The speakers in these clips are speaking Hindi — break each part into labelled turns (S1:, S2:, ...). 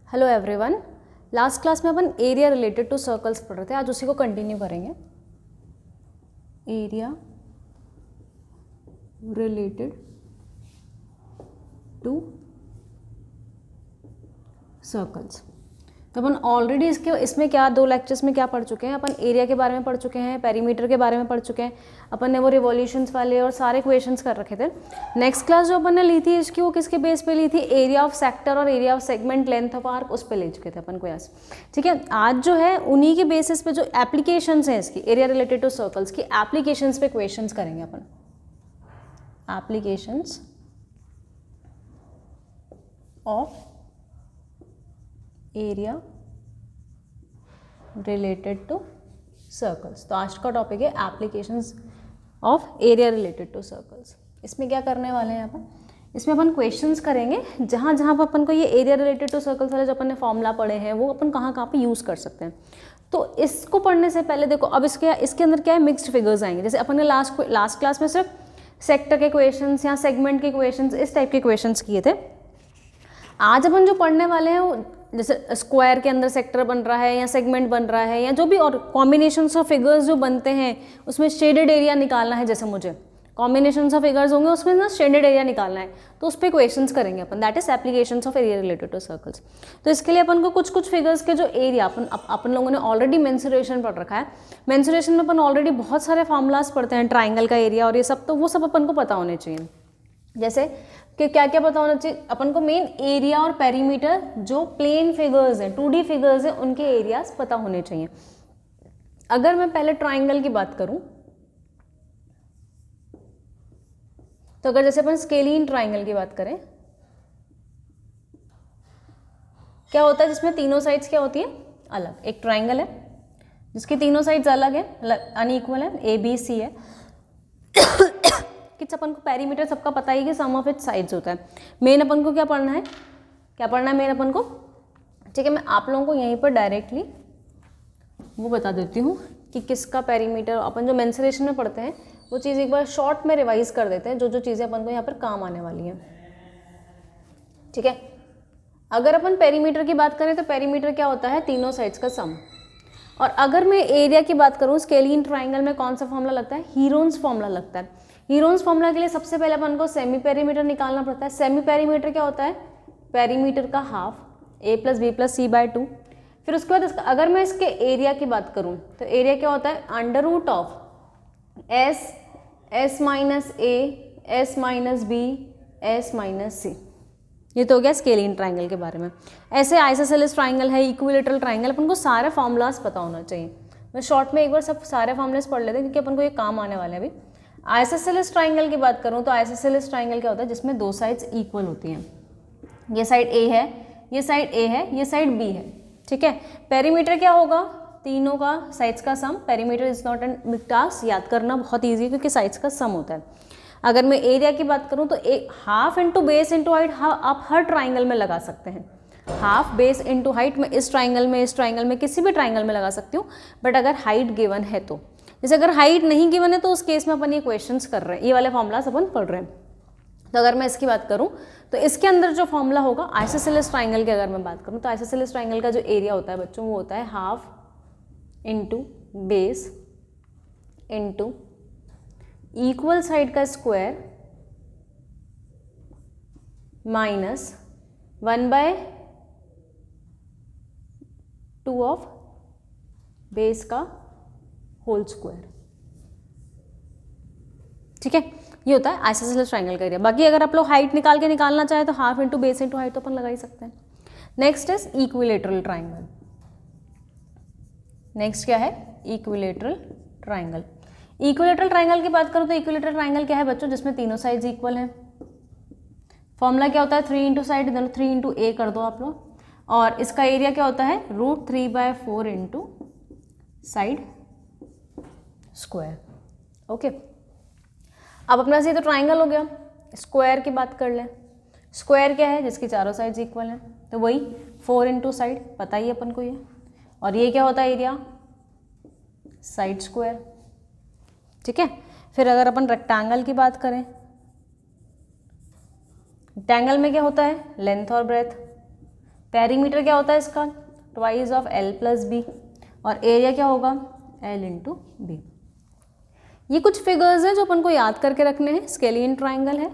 S1: Hello everyone. लास्ट क्लास में अपन एरिया रिलेटेड टू सर्कल्स पढ़ रहे थे, आज उसी को कंटिन्यू करेंगे। Area related to circles. तो अपन ऑलरेडी इसमें क्या दो लेक्चर्स में क्या पढ़ चुके हैं, अपन एरिया के बारे में पढ़ चुके हैं, पेरीमीटर के बारे में पढ़ चुके हैं, अपन ने वो रिवॉल्यूशंस वाले और सारे क्वेश्चंस कर रखे थे। नेक्स्ट क्लास जो अपन ने ली थी इसकी वो किसके बेस पे ली थी, एरिया ऑफ सेक्टर और area of segment, length of arc, उस पे ले चुके थे अपन को यहाँ से। ठीक है, आज जो है उन्हीं के बेसिस पे जो एप्लीकेशंस हैं इसकी एरिया रिलेटेड टू सर्कल्स की एप्लीकेशंस पे क्वेश्चंस करेंगे अपन। Applications of area related to circles. तो आज का टॉपिक है applications of area related to circles. इसमें क्या करने वाले हैं अपन, इसमें अपन क्वेश्चंस करेंगे जहाँ जहाँ पर अपन को ये एरिया रिलेटेड टू सर्कल्स वाले जो अपन ने फॉर्मूला पढ़े हैं वो अपन कहाँ पे यूज़ कर सकते हैं। तो इसको पढ़ने से पहले देखो, अब इसके अंदर क्या है, मिक्स्ड फिगर्स आएंगे। जैसे अपन ने लास्ट क्लास में सिर्फ सेक्टर के क्वेश्चंस या सेगमेंट के क्वेश्चंस, इस टाइप के क्वेश्चंस किए थे। आज अपन जो पढ़ने वाले हैं वो जैसे स्क्वायर के अंदर सेक्टर बन रहा है या सेगमेंट बन रहा है या जो भी और कॉम्बिनेशंस ऑफ फिगर्स जो बनते हैं उसमें शेडेड एरिया निकालना है। जैसे मुझे कॉम्बिनेशंस ऑफ फिगर्स होंगे उसमें ना शेडेड एरिया निकालना है, तो उस पर क्वेश्चंस करेंगे अपन, that is applications of area related to circles. तो इसके लिए अपन को कुछ फिगर्स के जो एरिया अपन लोगों ने ऑलरेडी मेंसुरेशन पढ़ रखा है। मेंसुरेशन में अपन ऑलरेडी बहुत सारे फार्मूलाज पढ़ते हैं, ट्राइंगल का एरिया और ये सब, तो वो सब अपन को पता होने चाहिए। जैसे कि क्या क्या पता होना चाहिए अपन को, मेन एरिया और पेरीमीटर जो प्लेन फिगर्स हैं, 2D फिगर्स हैं, उनके एरियाज पता होने चाहिए। अगर मैं पहले ट्राइंगल की बात करूं तो अगर जैसे अपन स्केलीन ट्राइंगल की बात करें, क्या होता है जिसमें तीनों साइड्स क्या होती है अलग। एक ट्राइंगल है जिसकी तीनों साइड्स अलग है, अनइक्वल है, ABC है। कि अपन को पेरीमीटर सबका पता ही कि सम ऑफ इट्स साइड्स होता है। मेन अपन को क्या पढ़ना है मेन अपन को, ठीक है, मैं आप लोगों को यहीं पर डायरेक्टली वो बता देती हूँ कि किसका पेरीमीटर। अपन जो मेंसुरेशन में पढ़ते हैं वो चीज़ एक बार शॉर्ट में रिवाइज कर देते हैं, जो जो चीज़ें अपन को यहाँ पर काम आने वाली हैं। ठीक है, अगर अपन पेरीमीटर की बात करें तो पेरीमीटर क्या होता है, तीनों साइड्स का सम। और अगर मैं एरिया की बात करूँ, स्केलीन ट्राइंगल में कौन सा फॉर्मूला लगता है, हीरोन्स फॉर्मूला लगता है। हीरोन्स फॉर्मूला के लिए सबसे पहले अपन को सेमी पेरीमीटर निकालना पड़ता है। सेमी पेरीमीटर क्या होता है, पेरीमीटर का हाफ, a+b+c/2। फिर उसके बाद अगर मैं इसके एरिया की बात करूं तो एरिया क्या होता है, under root of s minus a, s minus b, s minus c। ये तो हो गया स्केलीन ट्राइंगल के बारे में। ऐसे आइसोसेलेस ट्राइंगल है, इक्विलेटरल ट्राइंगल, अपन को सारे फॉर्मूलाज पता होना चाहिए। मैं शॉर्ट में एक बार सब सारे फॉर्मूलाज पढ़ लेते हैं क्योंकि अपन को ये काम आने वाले हैं अभी। आइसोसेलेस ट्राइंगल की बात करूं तो आइसोसेलेस ट्राइंगल क्या होता है, जिसमें दो साइड्स इक्वल होती हैं। ये साइड A है, ये साइड A है, ये साइड B है। ठीक है, पेरीमीटर क्या होगा, तीनों का साइड्स का sum. Perimeter is not an big task, याद करना बहुत ईजी है क्योंकि साइड्स का सम होता है। अगर मैं एरिया की बात करूं तो half into base into height आप हर ट्राइंगल में लगा सकते हैं। हाफ बेस इंटू हाइट में इस ट्राइंगल में किसी भी ट्राइंगल में लगा सकती हूँ, बट अगर हाइट गिवन है तो। जैसे अगर हाइट नहीं गिवन है तो उस केस में अपन ये क्वेश्चंस कर रहे हैं, ये वाले फॉर्मूलाज अपन पढ़ रहे हैं। तो अगर मैं इसकी बात करूं तो इसके अंदर जो फॉर्मूला होगा आइसोसेलेस ट्राइंगल की, अगर मैं बात करूं तो आइसोसेलेस ट्राइंगल का जो एरिया होता है बच्चों वो होता है half into base into equal side का स्क्वायर माइनस 1/2 ऑफ बेस का होल स्क्वायर। ठीक है, ये होता है आइसोसेलेस ट्राइंगल का एरिया। बाकी अगर आप लोग हाइट निकालना चाहे तो half into base into height तो अपन लगा ही सकते हैं। Next is equilateral triangle. Next क्या है, इक्विलेटरल ट्राइंगल। इक्विलेटरल ट्राइंगल की बात करूं तो इक्विलेटरल ट्राइंगल क्या है बच्चों, जिसमें तीनों साइड्स इक्वल हैं। फॉर्मूला क्या होता है, 3 इंटू साइड, 3 इंटू a कर दो आप लोग, और इसका एरिया क्या होता है, √3/4 इंटू साइड स्क्वायर। ओके, अब अपना से तो ट्राइंगल हो गया। स्क्वायर की बात कर लें, स्क्वायर क्या है, जिसकी चारों साइड्स इक्वल हैं, तो वही 4 इंटू साइड, पता ही अपन को ये। और ये क्या होता है एरिया, साइड स्क्वायर। ठीक है, फिर अगर अपन रेक्टेंगल की बात करें, रेक्टेंगल में क्या होता है, लेंथ और ब्रेथ। पेरीमीटर क्या होता है इसका, twice of L plus B, और एरिया क्या होगा, L इंटू बी। ये कुछ फिगर्स हैं जो अपन को याद करके रखने हैं। स्केलियन ट्राइंगल है,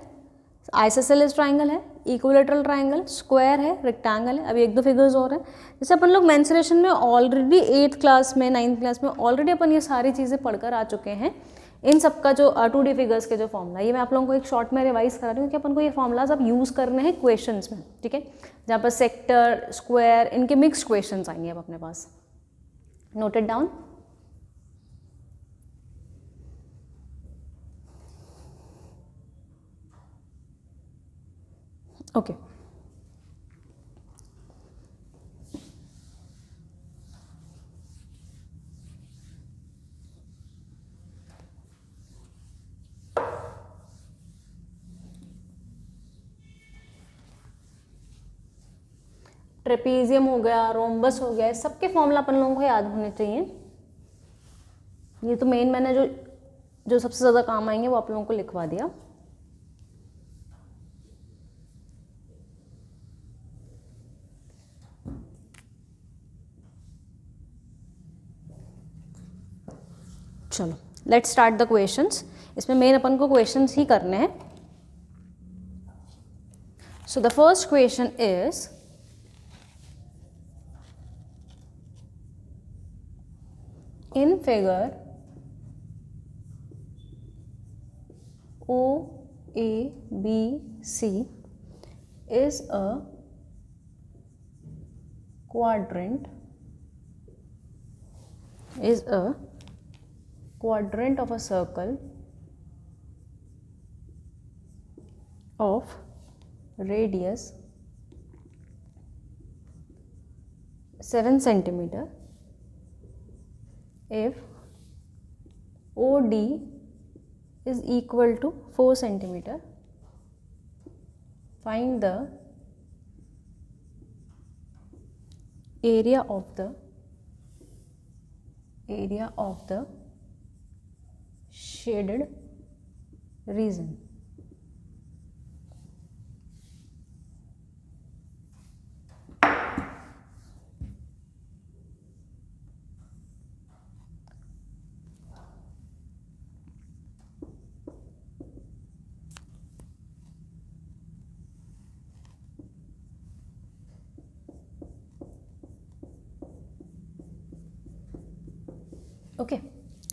S1: आइसोसेलेस ट्राइंगल है, इक्विलेटरल ट्राइंगल, स्क्वायर है, रेक्टेंगल है। अभी एक दो फिगर्स और हैं। जैसे अपन लोग मेंसुरेशन में ऑलरेडी 8th क्लास में 9th क्लास में ऑलरेडी अपन ये सारी चीज़ें पढ़कर आ चुके हैं। इन सब का जो 2D फिगर्स के जो फॉर्मूला, ये मैं आप लोगों को एक शॉर्ट में रिवाइज करा रही हूँ कि अपन को ये फॉर्मूलाज अब यूज़ करने हैं क्वेश्चंस में, ठीक है, जहाँ पर सेक्टर, स्क्वायर, इनके मिक्स्ड क्वेश्चंस आएंगे अब अपने पास। Note it down. Okay, trapezium हो गया, रोम्बस हो गया, सबके फॉर्मूला अपन लोगों को याद होने चाहिए। ये तो मेन मैंने जो सबसे ज़्यादा काम आएंगे वो आप लोगों को लिखवा दिया। चलो लेट्स स्टार्ट द क्वेश्चंस। इसमें मेन अपन को क्वेश्चंस ही करने हैं। So the first question is in figure OABC is a quadrant of a circle of radius 7 centimeter if OD is equal to 4 centimeter. Find the area of the shaded region. Okay,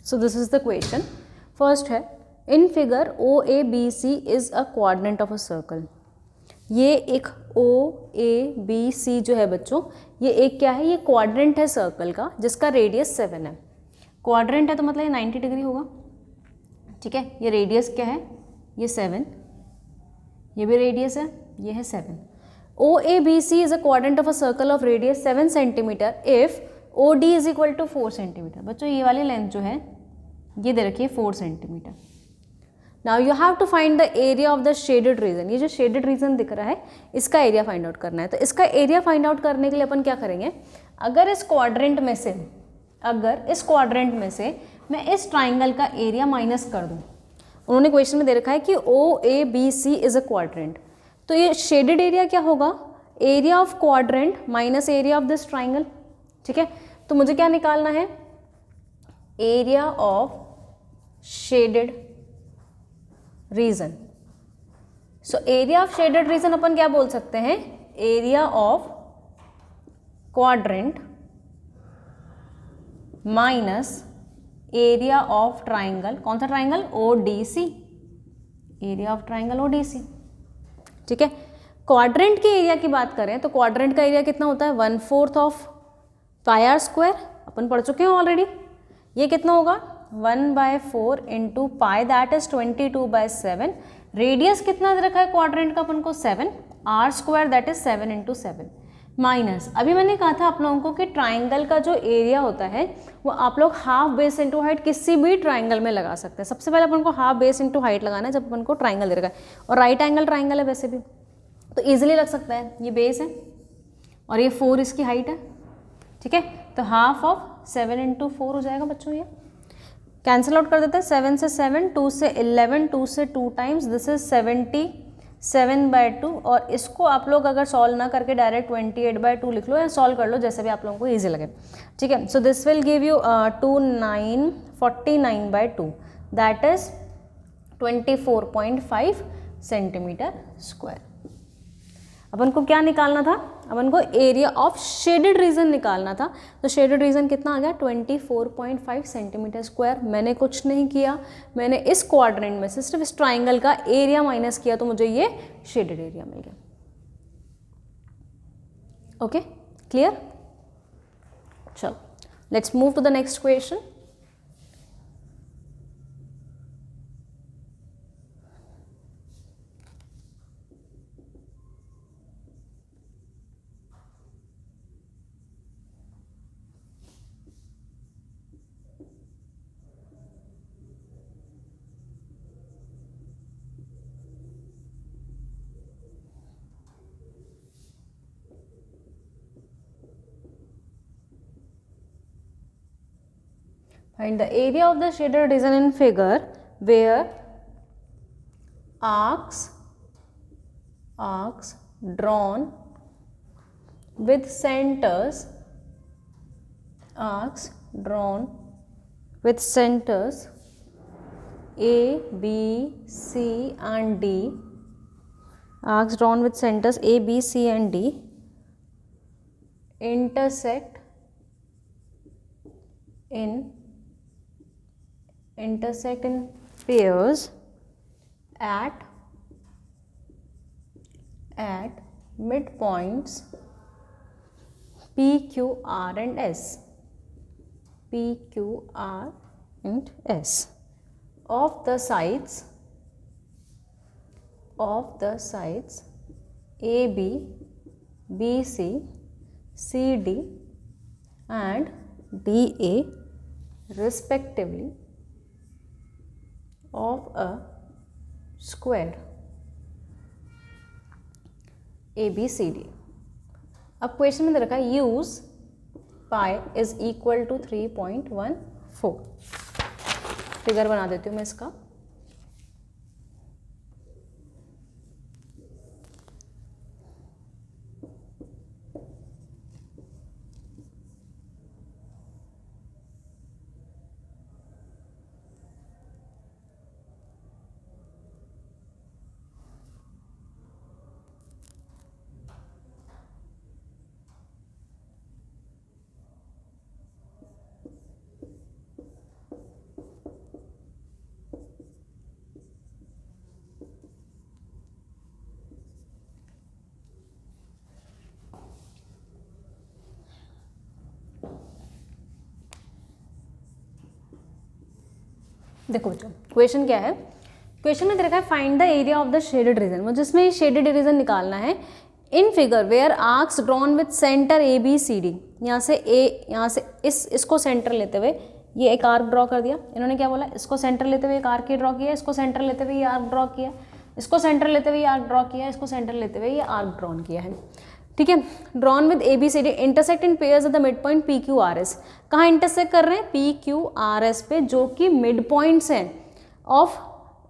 S1: so this is the question. First है in figure OABC is a quadrant of a circle. ये एक OABC जो है बच्चों, ये एक क्या है, ये क्वाड्रेंट है सर्कल का जिसका रेडियस 7 है। क्वाड्रेंट है तो मतलब ये 90 डिग्री होगा, ठीक है। ये रेडियस क्या है, ये 7, ये भी रेडियस है, ये है 7। OABC is a quadrant of a circle of radius 7 centimeter if OD is equal to 4 centimetre. बच्चों ये वाली लेंथ जो है ये दे रखी है 4 centimetre. Now you have to find the area of the shaded region. ये जो शेडेड रीजन दिख रहा है इसका एरिया फाइंड आउट करना है। तो इसका एरिया फाइंड आउट करने के लिए अपन क्या करेंगे, अगर इस क्वाड्रेंट में से मैं इस ट्राइंगल का एरिया माइनस कर दूँ। उन्होंने क्वेश्चन में दे रखा है कि OABC इज अ क्वाड्रेंट, तो ये शेडेड एरिया क्या होगा, area of quadrant minus area of this triangle, ठीक है। तो मुझे क्या निकालना है, area of shaded region. So area of shaded region अपन क्या बोल सकते हैं, area of quadrant minus area of triangle. कौन सा triangle, ODC, area of triangle ODC, ठीक है। क्वाड्रेंट के एरिया की बात करें तो क्वाड्रेंट का एरिया कितना होता है, 1/4 ऑफ पाई आर स्क्वायर, अपन पढ़ चुके हैं ऑलरेडी। ये कितना होगा, 1/4 into pi, that is 22/7। Radius कितना दे रखा है क्वाड्रेंट का अपन को, 7, r square that is 7 into 7 minus, अभी मैंने कहा था आप लोगों को कि ट्राइंगल का जो एरिया होता है वो आप लोग हाफ बेस इंटू हाइट किसी भी ट्राइंगल में लगा सकते हैं। सबसे पहले अपन को हाफ बेस इंटू हाइट लगाना है जब अपन को ट्राइंगल दे रखा है, और राइट एंगल ट्राइंगल है वैसे भी तो ईजिली लग सकता है। ये बेस है और ये 4 इसकी हाइट है, ठीक है। तो हाफ ऑफ 7 इंटू 4 हो जाएगा बच्चों, ये कैंसिल आउट कर देते हैं। 7 से 7, 2 से 11, 2 से 2 टाइम्स, दिस इज 7/2, और इसको आप लोग अगर सॉल्व ना करके डायरेक्ट 28/2 लिख लो या सॉल्व कर लो, जैसे भी आप लोगों को ईजी लगे, ठीक है। So this will give you 49/2, that is 24.5 centimetre square. अपन को क्या निकालना था, अपन को एरिया ऑफ शेडेड रीजन निकालना था। तो शेडेड रीजन कितना आ गया, 24.5 सेंटीमीटर स्क्वायर। मैंने कुछ नहीं किया, मैंने इस क्वाड्रेंट में से सिर्फ इस ट्राइंगल का एरिया माइनस किया, तो मुझे ये शेडेड एरिया मिल गया। Okay, clear? चलो let's move to the next question. Find the area of the shaded region in figure where arcs drawn with centers A, B, C and D, arcs drawn with centers A, B, C and D intersect in pairs at midpoints P, Q, R and S. Of the sides AB, BC, CD and DA respectively of a square ABCD. अब क्वेश्चन में दे रखा है use pi is equal to 3.14। Figure बना देती हूँ मैं इसका। देखो बच्चों क्वेश्चन क्या है, क्वेश्चन में दे रखा है find the area of the shaded region, मुझे इसमें शेडेड रीजन निकालना है। In figure where arcs drawn with centre A B C D, यहाँ से इसको सेंटर लेते हुए ये एक आर्क ड्रॉ कर दिया। इन्होंने क्या बोला, इसको सेंटर लेते हुए एक आर्क ही ड्रॉ किया, इसको सेंटर लेते हुए ये आर्क ड्रॉ किया, इसको सेंटर लेते हुए ये आर्क ड्रॉ किया, इसको सेंटर लेते हुए ये आर्क ड्रॉन किया है, ठीक है। Drawn with A B C D intersect in pairs at the mid point P Q R S. कहाँ इंटरसेक्ट कर रहे हैं, पी क्यू आर एस पे, जो कि मिड पॉइंट्स हैं of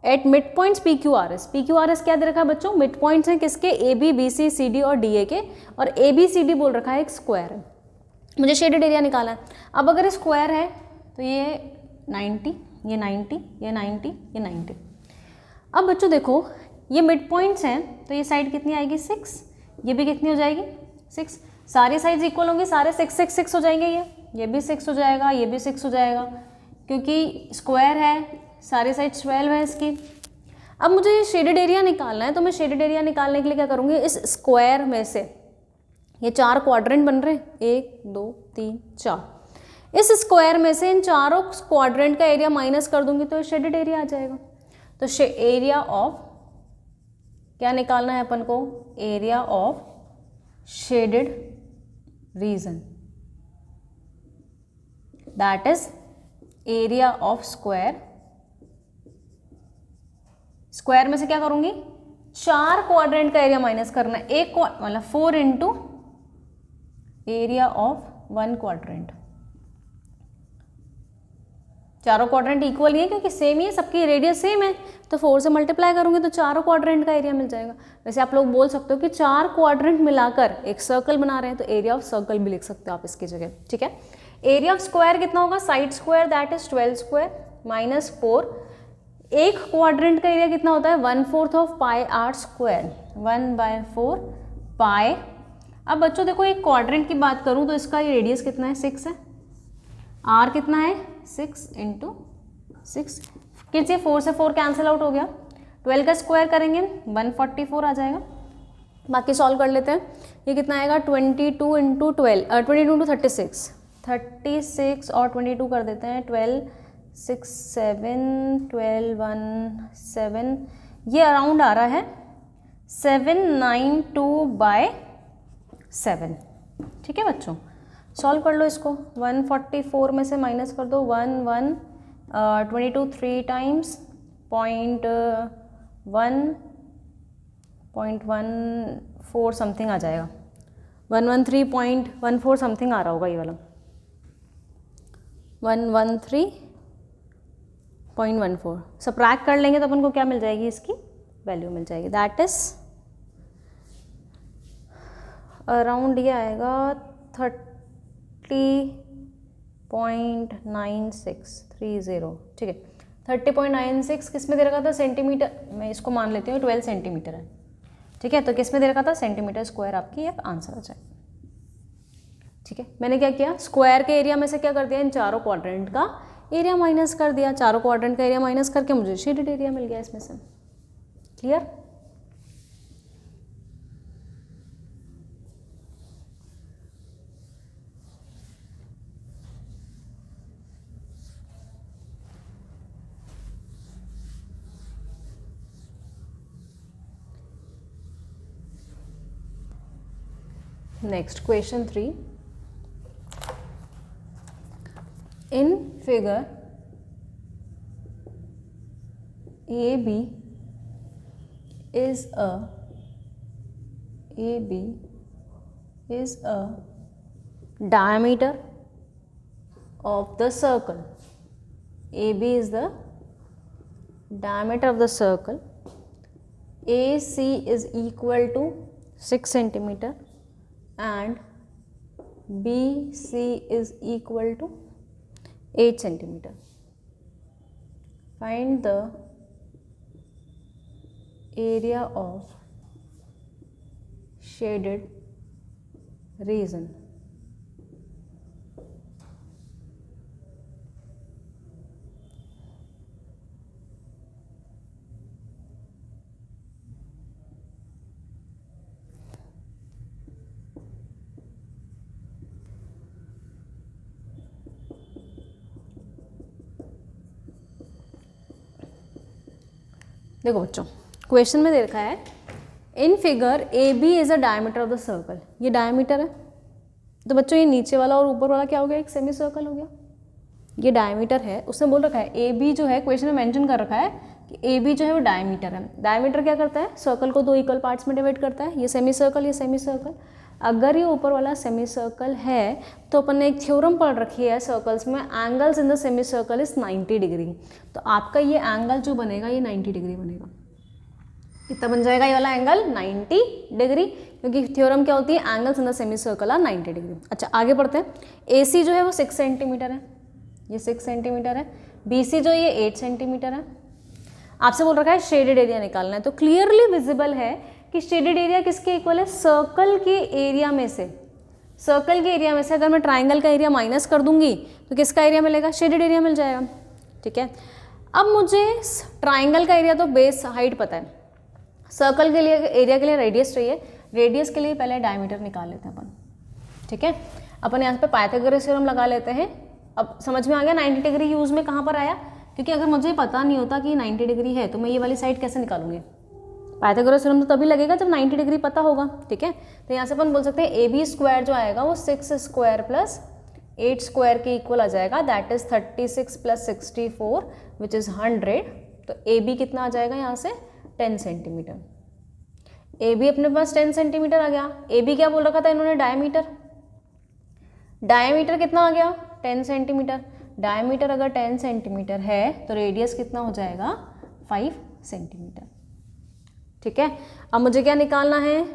S1: at mid points P Q R S. P Q R S क्या दे रखा है बच्चों, मिड पॉइंट्स हैं किसके, A B B C C D और डी ए के, और ए बी सी डी बोल रखा है एक स्क्वायर है। मुझे शेडेड एरिया निकालना है। अब अगर स्क्वायर है तो ये 90, ये 90, ये 90, ये 90। अब बच्चों देखो ये मिड पॉइंट्स हैं तो ये साइड कितनी आएगी 6, ये भी कितनी हो जाएगी 6, सारी साइड्स इक्वल होंगी, सारे 6 6 6 हो जाएंगे, ये भी 6 हो जाएगा, ये भी 6 हो जाएगा, क्योंकि स्क्वायर है, सारे साइड 12 है इसकी। अब मुझे ये शेडेड एरिया निकालना है, तो मैं शेडेड एरिया निकालने के लिए क्या करूँगी, इस स्क्वायर में से ये 4 क्वाड्रेंट बन रहे हैं, 1 2 3 4, इस स्क्वायर में से इन चारों क्वाड्रेंट का एरिया माइनस कर दूंगी तो शेडेड एरिया आ जाएगा। तो एरिया ऑफ क्या निकालना है अपन को, area of shaded reason, that is area of square. Square में से क्या करूंगी, 4 क्वाड्रेंट का एरिया माइनस करना है, एक मतलब 4 इंटू एरिया ऑफ 1 क्वाड्रेंट, चारों क्वाड्रेंट इक्वल ही है क्योंकि सेम ही है, सबकी रेडियस सेम है, तो 4 से मल्टीप्लाई करूँगी तो चारों क्वाड्रेंट का एरिया मिल जाएगा। वैसे आप लोग बोल सकते हो कि 4 क्वाड्रेंट मिलाकर एक सर्कल बना रहे हैं, तो एरिया ऑफ सर्कल भी लिख सकते हो आप इसकी जगह, ठीक है। एरिया ऑफ स्क्वायर कितना होगा, side square that is 12 square minus 4। एक क्वाड्रेंट का एरिया कितना होता है, 1/4 ऑफ पाई आर स्क्वायर, 1/4 पाई। अब बच्चों देखो एक क्वाड्रेंट की बात करूँ तो इसका रेडियस कितना है, 6 है, आर कितना है 6 × 6, किसी 4 से 4 कैंसिल आउट हो गया, 12 का स्क्वायर करेंगे 144 आ जाएगा। बाकी सॉल्व कर लेते हैं, ये कितना आएगा 22 × 12 22 × 36, 36 और 22 कर देते हैं, 12 6 7 12 1 7, ये अराउंड आ रहा है 792/7, ठीक है बच्चों। सॉल्व कर लो इसको, 144 में से माइनस कर दो 22 3 टाइम्स 0.14 समथिंग आ जाएगा, 113.14 समथिंग आ रहा होगा ये वाला, 113.14। सब्ट्रैक्ट कर लेंगे तो अपन को क्या मिल जाएगी, इसकी वैल्यू मिल जाएगी, दैट इज अराउंड ये आएगा 30.9630, ठीक है। 30.96 किस में दे रखा था, सेंटीमीटर, मैं इसको मान लेती हूँ 12 सेंटीमीटर है, ठीक है। तो किस में दे रखा था, सेंटीमीटर स्क्वायर आपकी अब आंसर आ जाए, ठीक है। मैंने क्या किया, स्क्वायर के एरिया में से क्या कर दिया, इन चारों क्वाड्रेंट का एरिया माइनस कर दिया, चारों क्वाड्रेंट का एरिया माइनस करके मुझे शेडेड एरिया मिल गया इसमें से, clear. Next question 3. In figure AB is a diameter of the circle. AB is the diameter of the circle. AC is equal to 6 centimeter and BC is equal to 8 centimeter. Find the area of shaded region. देखो बच्चों, क्वेश्चन में दे रखा है in figure A B is a diameter of the circle, ये डायमीटर है, तो बच्चों ये नीचे वाला और ऊपर वाला क्या हो गया, एक सेमी सर्कल हो गया, ये डायमीटर है। उसने बोल रखा है ए बी जो है, क्वेश्चन में मेंशन कर रखा है कि ए बी जो है वो डायमीटर है। डायमीटर क्या करता है, सर्कल को 2 इक्वल पार्ट्स में डिवाइड करता है, ये सेमी सर्कल, ये सेमी सर्कल। अगर ये ऊपर वाला सेमी सर्कल है तो अपन ने एक थ्योरम पढ़ रखी है सर्कल्स में, angles in the semi circle is 90 degree. तो आपका ये एंगल जो बनेगा ये 90 डिग्री बनेगा, कितना बन जाएगा ये वाला एंगल, 90 डिग्री, क्योंकि थ्योरम क्या होती है, angles in the semi circle are 90 degree. अच्छा आगे बढ़ते हैं, ए सी जो है वो 6 सेंटीमीटर है, ये 6 सेंटीमीटर है, बी सी जो ये 8 सेंटीमीटर है। आपसे बोल रखा है शेडेड एरिया निकालना है, तो क्लियरली विजिबल है कि शेडेड एरिया किसके इक्वल है, सर्कल के एरिया में से। सर्कल के एरिया में से अगर मैं ट्राइंगल का एरिया माइनस कर दूंगी तो किसका एरिया मिलेगा, शेडेड एरिया मिल जाएगा, ठीक है। अब मुझे ट्राइंगल का एरिया तो बेस हाइट पता है, सर्कल के लिए एरिया के लिए रेडियस चाहिए, रेडियस के लिए पहले डायमीटर निकाल लेते हैं अपन, ठीक है। अपन यहाँ पे पाइथागोरस थ्योरम लगा लेते हैं। अब समझ में आ गया 90 डिग्री यूज़ में कहाँ पर आया, क्योंकि अगर मुझे पता नहीं होता कि 90 डिग्री है तो मैं ये वाली साइड कैसे निकालूंगी। पाइथागोरस थ्योरम तो तभी लगेगा जब 90 डिग्री पता होगा, ठीक है। तो यहाँ से अपन बोल सकते हैं ए बी स्क्वायर जो आएगा वो 6 स्क्वायर प्लस 8 स्क्वायर के इक्वल आ जाएगा, that is 36 plus 64 which is 100। तो ए बी कितना आ जाएगा यहाँ से 10 सेंटीमीटर। ए बी अपने पास 10 सेंटीमीटर आ गया। ए बी क्या बोल रखा था इन्होंने, डायमीटर, डायमीटर कितना आ गया 10 सेंटीमीटर। डायमीटर अगर 10 सेंटीमीटर है तो रेडियस कितना हो जाएगा 5 सेंटीमीटर। ठीक है, अब मुझे क्या निकालना है,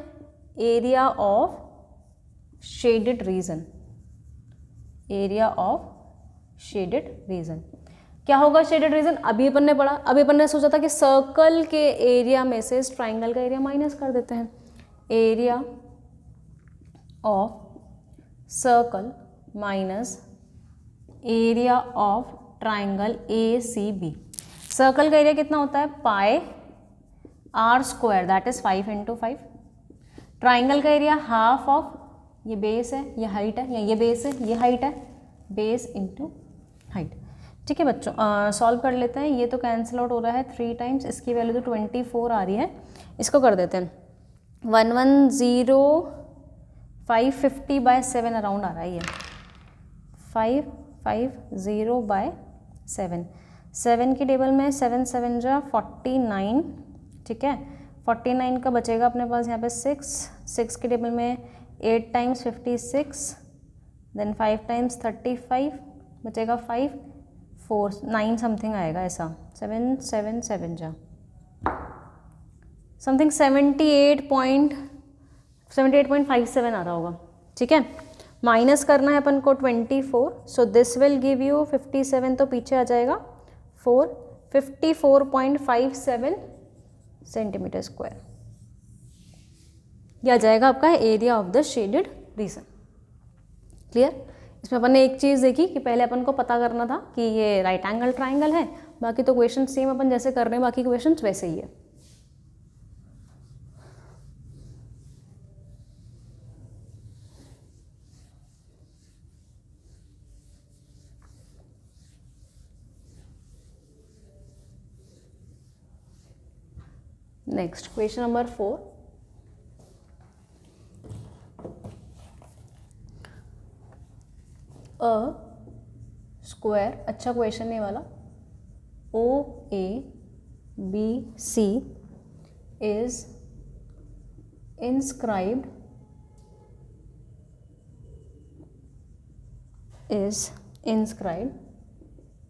S1: area of shaded reason, area of shaded reason. क्या होगा शेडेड रीजन, अभी अपन ने पढ़ा, अभी अपन ने सोचा था कि सर्कल के एरिया में से इस ट्राइंगल का एरिया माइनस कर देते हैं, area of circle minus area of triangle A C B. Circle का एरिया कितना होता है, pi r square, that is 5 into 5। Triangle का एरिया हाफ ऑफ, ये बेस है, ये हाइट है, या ये बेस है, ये हाइट है, बेस इंटू हाइट। ठीक है बच्चों, सॉल्व कर लेते हैं। ये तो कैंसिल आउट हो रहा है 3 टाइम्स, इसकी वैल्यू तो 24 आ रही है, इसको कर देते हैं 110 550 बाय 7 अराउंड आ रहा है ये 550 बाय 7। 7 की टेबल में 7 7 जा 49। ठीक है, 49 का बचेगा अपने पास यहाँ पे 6 की टेबल में 8 टाइम्स 56, देन 5 टाइम्स 35, बचेगा 5 4 9 समथिंग आएगा ऐसा, 7 7 7 जा समथिंग 78.57 आ रहा होगा। ठीक है, माइनस करना है अपन को 24, सो दिस विल गिव यू 57, तो पीछे आ जाएगा 54.57 सेंटीमीटर स्क्वायर। यह आ जाएगा आपका area of the shaded reason. Clear, इसमें अपन ने एक चीज़ देखी कि पहले अपन को पता करना था कि ये राइट एंगल ट्राइंगल है, बाकी तो क्वेश्चन सेम अपन जैसे कर रहे हैं बाकी क्वेश्चन वैसे ही है। Next question number 4, a square, अच्छा क्वेश्चन है वाला, OABC is inscribed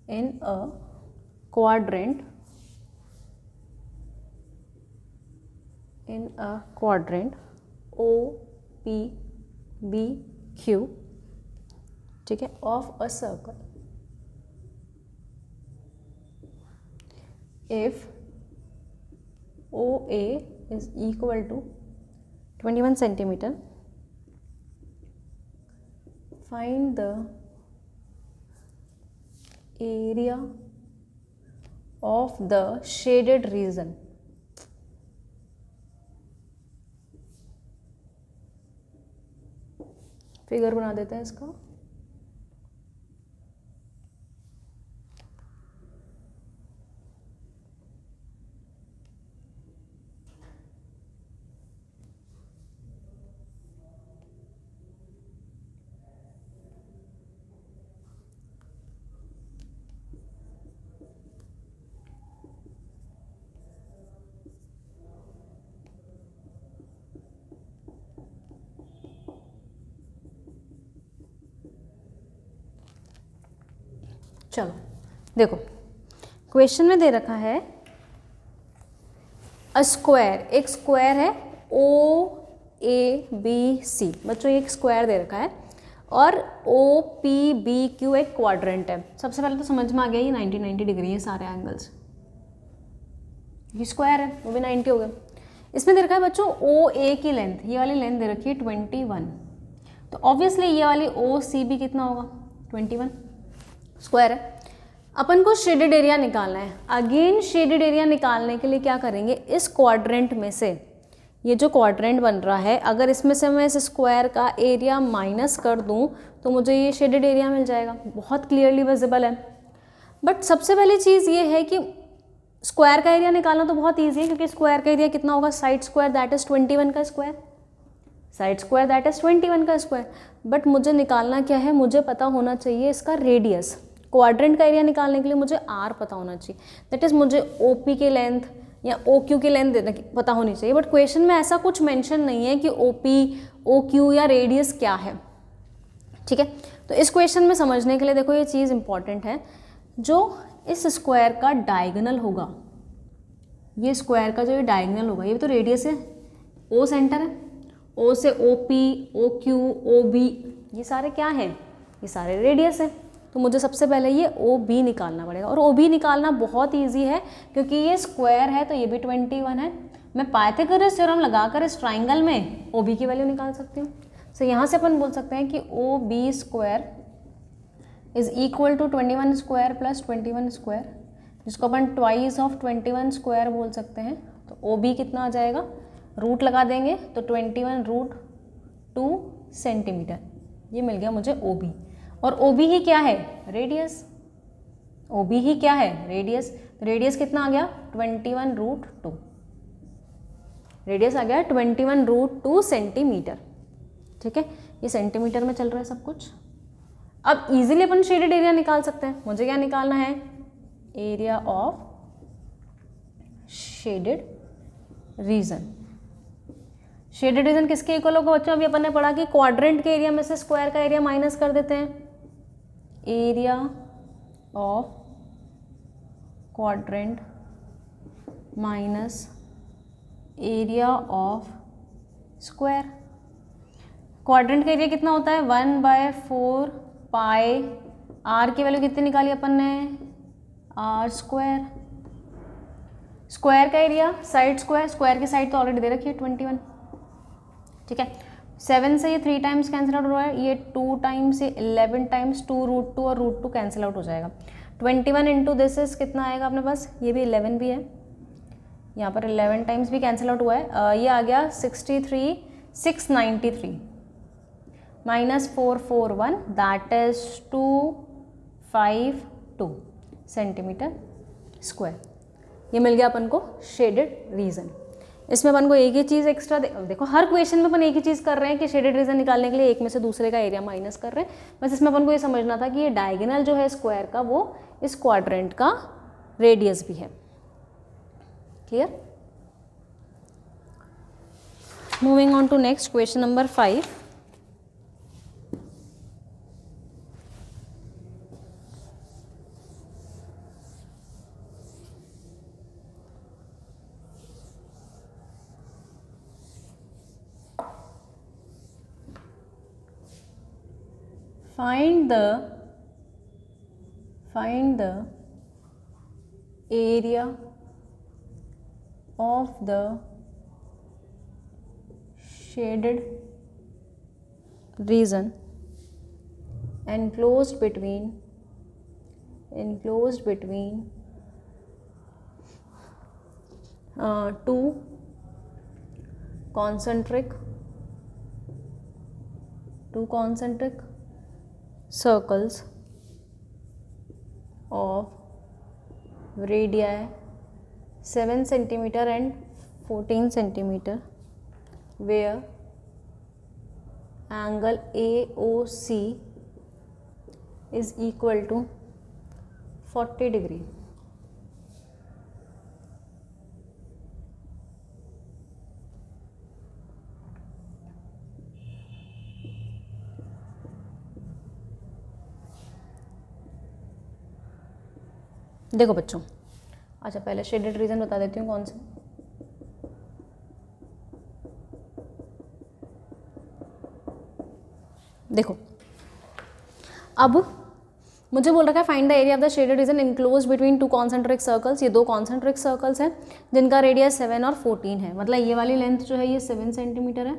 S1: in a quadrant OPBQ, ठीक है, of a circle if OA is equal to 21 centimeter, find the area of the shaded region. Figure बना देते हैं इसका। चलो देखो, क्वेश्चन में दे रखा है अ स्क्वायर, एक स्क्वायर है OABC, बच्चों एक स्क्वायर दे रखा है, और OPBQ एक क्वाड्रेंट है। सबसे पहले तो समझ में आ गया ये 90 डिग्री है सारे एंगल्स, ये स्क्वायर है वो भी 90 हो गए। इसमें दे रखा है बच्चों OA की लेंथ, ये वाली लेंथ दे रखी है 21, तो ऑब्वियसली ये वाली OCB कितना होगा 21, स्क्वायर है। अपन को शेडेड एरिया निकालना है। अगेन शेडेड एरिया निकालने के लिए क्या करेंगे, इस क्वाड्रेंट में से ये जो क्वाड्रेंट बन रहा है, अगर इसमें से मैं इस स्क्वायर का एरिया माइनस कर दूं तो मुझे ये शेडेड एरिया मिल जाएगा, बहुत क्लियरली विजिबल है। बट सबसे पहली चीज़ ये है कि स्क्वायर का एरिया निकालना तो बहुत ईजी है, क्योंकि स्क्वायर का एरिया कितना होगा, साइड स्क्वायर दैट इज 21 का square, side square that is 21 का स्क्वायर। बट मुझे निकालना क्या है, मुझे पता होना चाहिए इसका रेडियस। क्वाड्रेंट का एरिया निकालने के लिए मुझे आर पता होना चाहिए, दैट इज मुझे ओपी की लेंथ या ओ क्यू की लेंथ पता होनी चाहिए। बट क्वेश्चन में ऐसा कुछ मेंशन नहीं है कि ओपी ओ क्यू या रेडियस क्या है। ठीक है, तो इस क्वेश्चन में समझने के लिए देखो ये चीज़ इंपॉर्टेंट है, जो इस स्क्वायर का डायगोनल होगा, ये स्क्वायर का जो ये डायगोनल होगा, ये तो रेडियस है, ओ सेंटर है, ओ से O P, O Q, O B, ये सारे क्या हैं, ये सारे रेडियस है। तो मुझे सबसे पहले ये ओ बी निकालना पड़ेगा, और ओ बी निकालना बहुत ईजी है क्योंकि ये स्क्वायर है तो ये भी 21 है। मैं पाइथागोरस थ्योरम लगाकर इस ट्राइंगल में ओ बी की वैल्यू निकाल सकती हूँ। सो यहाँ से अपन बोल सकते हैं कि O B square is equal to 21 square plus 21 square, जिसको अपन ट्वाइस ऑफ 21 स्क्वायर बोल सकते हैं। तो ओ बी कितना आ जाएगा, रूट लगा देंगे तो 21√2 सेंटीमीटर, ये मिल गया मुझे ओ बी। और ओ बी ही क्या है, रेडियस, ओ बी ही क्या है, रेडियस। तो रेडियस कितना आ गया, 21√2, रेडियस आ गया 21√2 सेंटीमीटर। ठीक है, ये सेंटीमीटर में चल रहा है सब कुछ। अब इजीली अपन शेडेड एरिया निकाल सकते हैं। मुझे क्या निकालना है, area of shaded reason. Shaded region किसके इक्वल होगा बच्चों, अभी अपन ने पढ़ा कि क्वाड्रेंट के एरिया में से स्क्वायर का एरिया माइनस कर देते हैं। Area of quadrant minus area of square. Quadrant का एरिया कितना होता है, 1/4 पाई, आर की वैल्यू कितनी निकाली अपन ने, आर स्क्वायर। स्क्वायर का एरिया, साइड स्क्वायर, स्क्वायर की साइड तो ऑलरेडी दे रखी है 21। ठीक है, 7 से ये 3 टाइम्स कैंसिल आउट हो रहा है, ये 2 टाइम्स, ये 11 टाइम्स, 2√2 और √2 कैंसिल आउट हो जाएगा। 21 इंटू दिस इज कितना आएगा अपने पास, ये भी 11 भी है, यहाँ पर 11 टाइम्स भी कैंसिल आउट हुआ है। ये आ गया 693 minus 441 that is 252 centimetre square. ये मिल गया अपन को शेडेड रीजन। इसमें अपन को एक ही चीज़ एक्स्ट्रा देखो, हर क्वेश्चन में अपन एक ही चीज़ कर रहे हैं कि शेडेड रीजन निकालने के लिए एक में से दूसरे का एरिया माइनस कर रहे हैं। बस इसमें अपन को ये समझना था कि ये डायगोनल जो है स्क्वायर का, वो इस क्वाड्रेंट का रेडियस भी है। Clear? Moving on to next question number 5। Find the area of the shaded region enclosed between two concentric circles of radii 7 centimeter and 14 centimeter, where angle AOC is equal to 40 degree. देखो बच्चों, अच्छा पहले शेडेड रीजन बता देती हूँ कौन से। देखो अब मुझे बोल रखा है find the area of the shaded reason enclose between 2 concentric circles. ये 2 कॉन्सेंट्रिक सर्कल्स हैं जिनका रेडियस 7 और 14 है। मतलब ये वाली लेंथ जो है ये 7 सेंटीमीटर है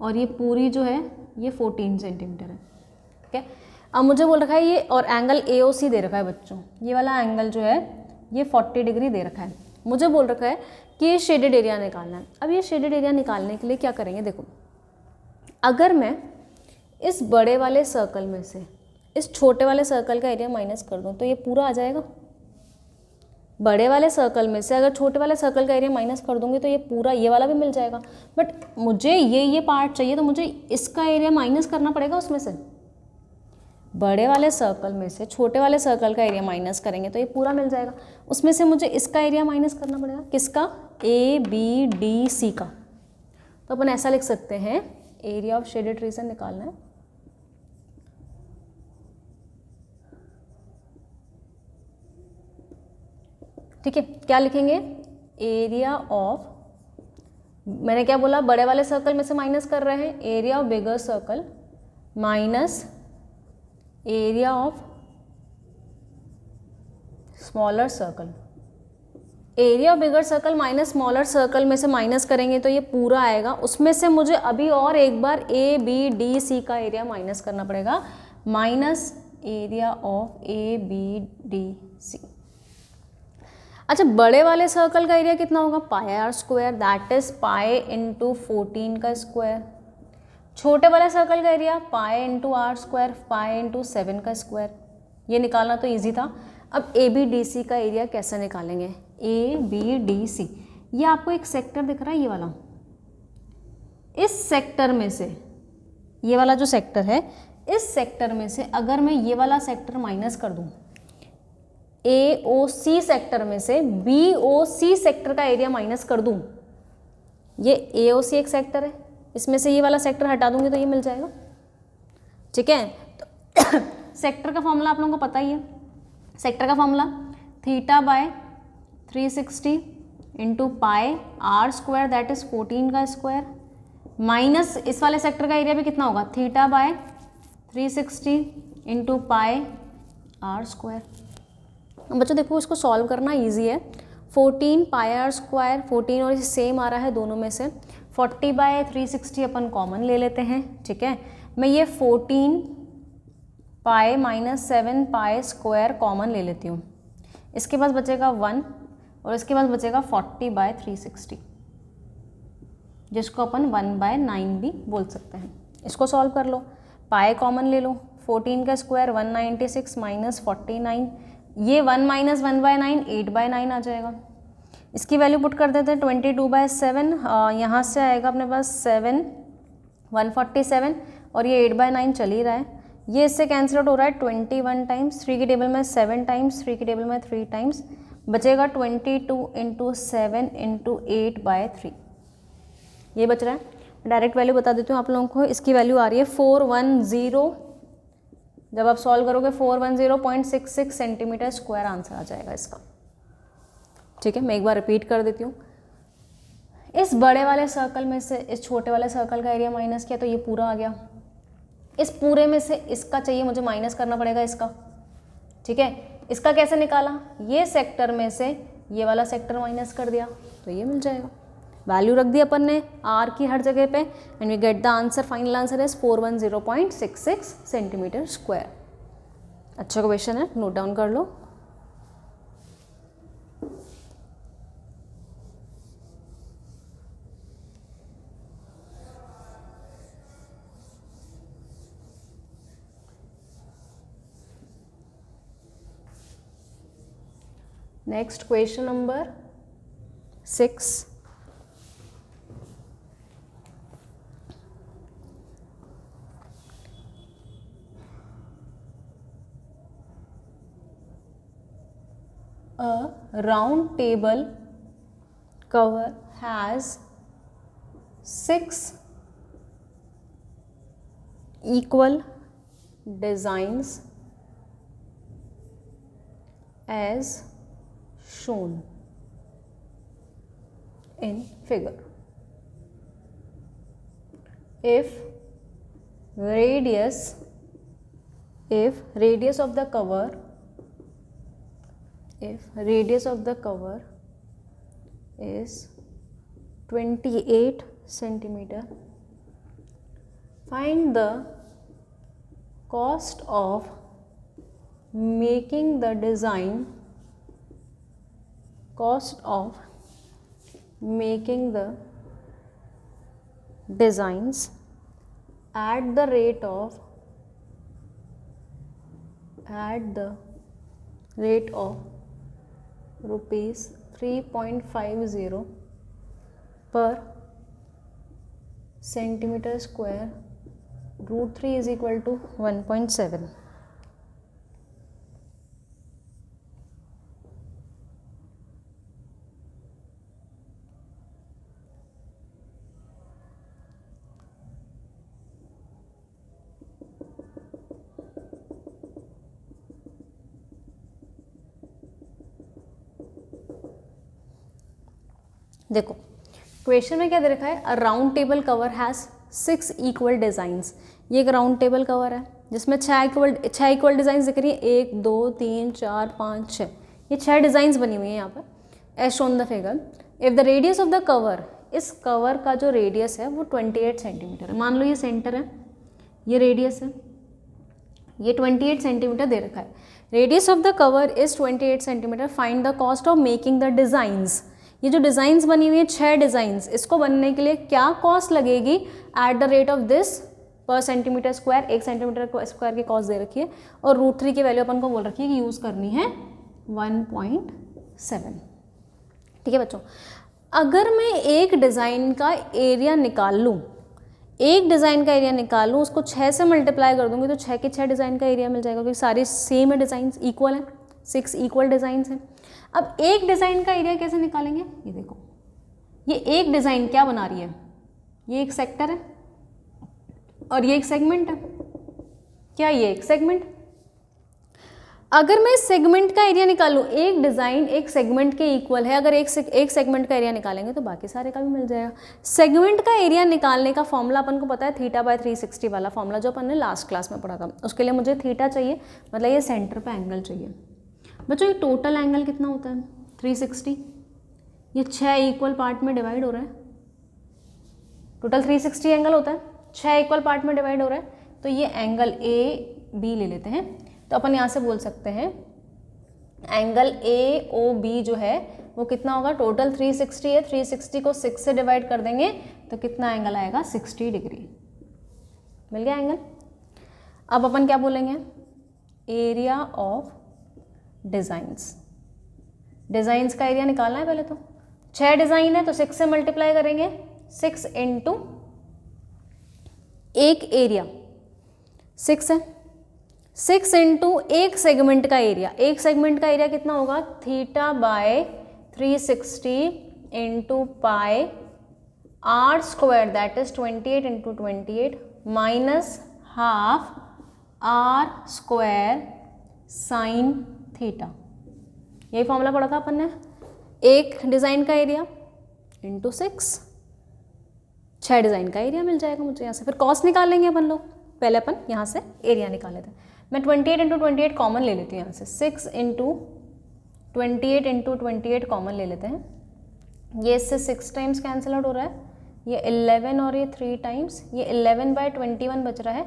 S1: और ये पूरी जो है ये 14 सेंटीमीटर है। ठीक है, अब मुझे बोल रखा है ये, और एंगल AOC दे रखा है बच्चों, ये वाला एंगल जो है ये 40 डिग्री दे रखा है। मुझे बोल रखा है कि ये शेडेड एरिया निकालना है। अब ये शेडेड एरिया निकालने के लिए क्या करेंगे, देखो अगर मैं इस बड़े वाले सर्कल में से इस छोटे वाले सर्कल का एरिया माइनस कर दूँ तो ये पूरा आ जाएगा। बड़े वाले सर्कल में से अगर छोटे वाले सर्कल का एरिया माइनस कर दूंगी तो ये पूरा, ये वाला भी मिल जाएगा। बट मुझे ये पार्ट चाहिए तो मुझे इसका एरिया माइनस करना पड़ेगा उसमें से। बड़े वाले सर्कल में से छोटे वाले सर्कल का एरिया माइनस करेंगे तो ये पूरा मिल जाएगा। उसमें से मुझे इसका एरिया माइनस करना पड़ेगा, किसका, ABDC का। तो अपन ऐसा लिख सकते हैं, एरिया ऑफ शेडेड रीजन निकालना है ठीक है, क्या लिखेंगे, एरिया ऑफ, मैंने क्या बोला, बड़े वाले सर्कल में से माइनस कर रहे हैं, area of bigger circle minus area of smaller circle. Area of bigger circle minus smaller circle में से माइनस करेंगे तो ये पूरा आएगा, उसमें से मुझे अभी और एक बार ए बी डी सी का एरिया माइनस करना पड़ेगा, minus area of A B D C. अच्छा, बड़े वाले सर्कल का एरिया कितना होगा, pi r square, that is pi into 14 का स्क्वायर। छोटे वाले सर्कल का area pi into r square, pi into 7 का स्क्वायर। ये निकालना तो ईजी था। अब ए बी डी सी का एरिया कैसे निकालेंगे, ए बी डी सी, ये आपको एक सेक्टर दिख रहा है, ये वाला, इस सेक्टर में से, ये वाला जो सेक्टर है, इस सेक्टर में से अगर मैं ये वाला सेक्टर माइनस कर दूं, ए ओ सी सेक्टर में से बी ओ सी सेक्टर का एरिया माइनस कर दूं, ये ए ओ सी एक सेक्टर है, इसमें से ये वाला सेक्टर हटा दूंगी तो ये मिल जाएगा। ठीक है, तो सेक्टर का फॉर्मूला आप लोगों को पता ही है, सेक्टर का formula theta by 360 into pi r square, that is 14 का स्क्वायर, माइनस इस वाले सेक्टर का एरिया भी कितना होगा, theta by 360 into pi r square. बच्चों देखो, इसको सॉल्व करना इजी है। 14 पाई आर स्क्वायर, 14 और सेम आ रहा है दोनों में से, 40 बाय 360 अपन कॉमन ले लेते हैं। ठीक है, मैं ये 14 pi minus 7 pi square common ले लेती हूँ, इसके पास बचेगा 1 और इसके पास बचेगा 40 बाय 360, जिसको अपन 1/9 भी बोल सकते हैं। इसको सॉल्व कर लो, पाई कॉमन ले लो, 14 का स्क्वायर 196 माइनस 49, ये 1 माइनस 1/9 8/9 आ जाएगा। इसकी वैल्यू पुट कर देते हैं 22/7, यहाँ से आएगा अपने पास 7 147 और ये 8/9 चल ही रहा है, ये इससे कैंसिल आउट हो रहा है 21 टाइम्स, 3 की टेबल में 7 टाइम्स, 3 की टेबल में 3 टाइम्स, बचेगा 22 इंटू 7 इंटू 8/3, ये बच रहा है। डायरेक्ट वैल्यू बता देती हूँ आप लोगों को, इसकी वैल्यू आ रही है 410, जब आप सॉल्व करोगे 410.66 सेंटीमीटर स्क्वायर आंसर आ जाएगा इसका। ठीक है, मैं एक बार रिपीट कर देती हूँ, इस बड़े वाले सर्कल में से इस छोटे वाले सर्कल का एरिया माइनस किया तो ये पूरा आ गया, इस पूरे में से इसका चाहिए मुझे माइनस करना पड़ेगा इसका। ठीक है, इसका कैसे निकाला, ये सेक्टर में से ये वाला सेक्टर माइनस कर दिया तो ये मिल जाएगा। वैल्यू रख दी अपन ने आर की हर जगह पे and we get the answer, final answer is 410.66 centimetre square. अच्छा क्वेश्चन है, नोट डाउन कर लो। Next question number 6. A round table cover has 6 equal designs as shown in figure. If radius of the cover is 28 centimeter, find the cost of making the designs at the rate of rupees 3.50 per centimeter square, √3 is equal to 1.7. देखो क्वेश्चन में क्या दे रखा है, अ round table cover has 6 equal designs. ये एक राउंड टेबल कवर है जिसमें 6 इक्वल डिज़ाइंस दिख रही है, 1 2 3 4 5 6, ये 6 डिज़ाइंस बनी हुई है यहाँ पर as shown the figure. If the radius of the cover, इस कवर का जो रेडियस है वो 28 सेंटीमीटर है। मान लो ये सेंटर है, ये रेडियस है, ये 28 सेंटीमीटर दे रखा है। Radius of the cover is 28 centimetre, find the cost of making the designs. ये जो डिज़ाइंस बनी हुई है 6 डिज़ाइंस, इसको बनने के लिए क्या कॉस्ट लगेगी at the rate of this पर सेंटीमीटर स्क्वायर। 1 सेंटीमीटर स्क्वायर की कॉस्ट दे रखी है और √3 की वैल्यू अपन को बोल रखी है कि यूज़ करनी है 1.7। ठीक है बच्चों, अगर मैं एक डिज़ाइन का एरिया निकाल लूँ, एक डिज़ाइन का एरिया निकाल लूँ, उसको 6 से मल्टीप्लाई कर दूँगी तो 6 के 6 डिज़ाइन का एरिया मिल जाएगा, क्योंकि सारे सेम है, डिज़ाइंस इक्वल हैं, 6 इक्वल डिज़ाइंस हैं। अब एक डिज़ाइन का एरिया कैसे निकालेंगे, ये देखो, ये एक डिज़ाइन क्या बना रही है, ये एक सेक्टर है और ये एक सेगमेंट है। क्या ये एक सेगमेंट, अगर मैं सेगमेंट का एरिया निकालूं, एक डिज़ाइन एक सेगमेंट के इक्वल है, अगर एक सेगमेंट का एरिया निकालेंगे तो बाकी सारे का भी मिल जाएगा। सेगमेंट का एरिया निकालने का फॉर्मूला अपन को पता है, θ/360 वाला फॉर्मूला जो अपन ने लास्ट क्लास में पढ़ा था। उसके लिए मुझे थीटा चाहिए, मतलब ये सेंटर पे एंगल चाहिए। बच्चों ये टोटल एंगल कितना होता है 360, ये 6 इक्वल पार्ट में डिवाइड हो रहा है, टोटल 360 एंगल होता है, 6 इक्वल पार्ट में डिवाइड हो रहा है, तो ये एंगल AB ले लेते हैं। तो अपन यहाँ से बोल सकते हैं एंगल AOB जो है वो कितना होगा, टोटल 360 है, 360 को 6 से डिवाइड कर देंगे तो कितना एंगल आएगा, 60 डिग्री। मिल गया एंगल। अब अपन क्या बोलेंगे, एरिया ऑफ डिज़ाइंस। डिज़ाइंस का एरिया निकालना है पहले तो, 6 डिज़ाइन है तो 6 से मल्टीप्लाई करेंगे, 6 इंटू एक एरिया 6 है, 6 इंटू एक सेगमेंट का एरिया, एक सेगमेंट का एरिया कितना होगा, θ/360 into pi r² that is 28 into 28 minus half r² sine theta. यही फॉर्मूला पढ़ा था अपन ने, एक डिज़ाइन का एरिया इंटू 6 डिज़ाइन का एरिया मिल जाएगा मुझे यहाँ से। फिर कॉस्ट निकाल लेंगे अपन लोग, पहले अपन यहाँ से एरिया निकाल लेते हैं। मैं 28 इंटू 28 कॉमन ले लेती हूँ यहाँ से, 6 इंटू 28 इंटू 28 कॉमन ले लेते हैं, ये इससे 6 टाइम्स कैंसिल आउट हो रहा है, ये 11 और ये 3 टाइम्स, ये 11/21 बच रहा है,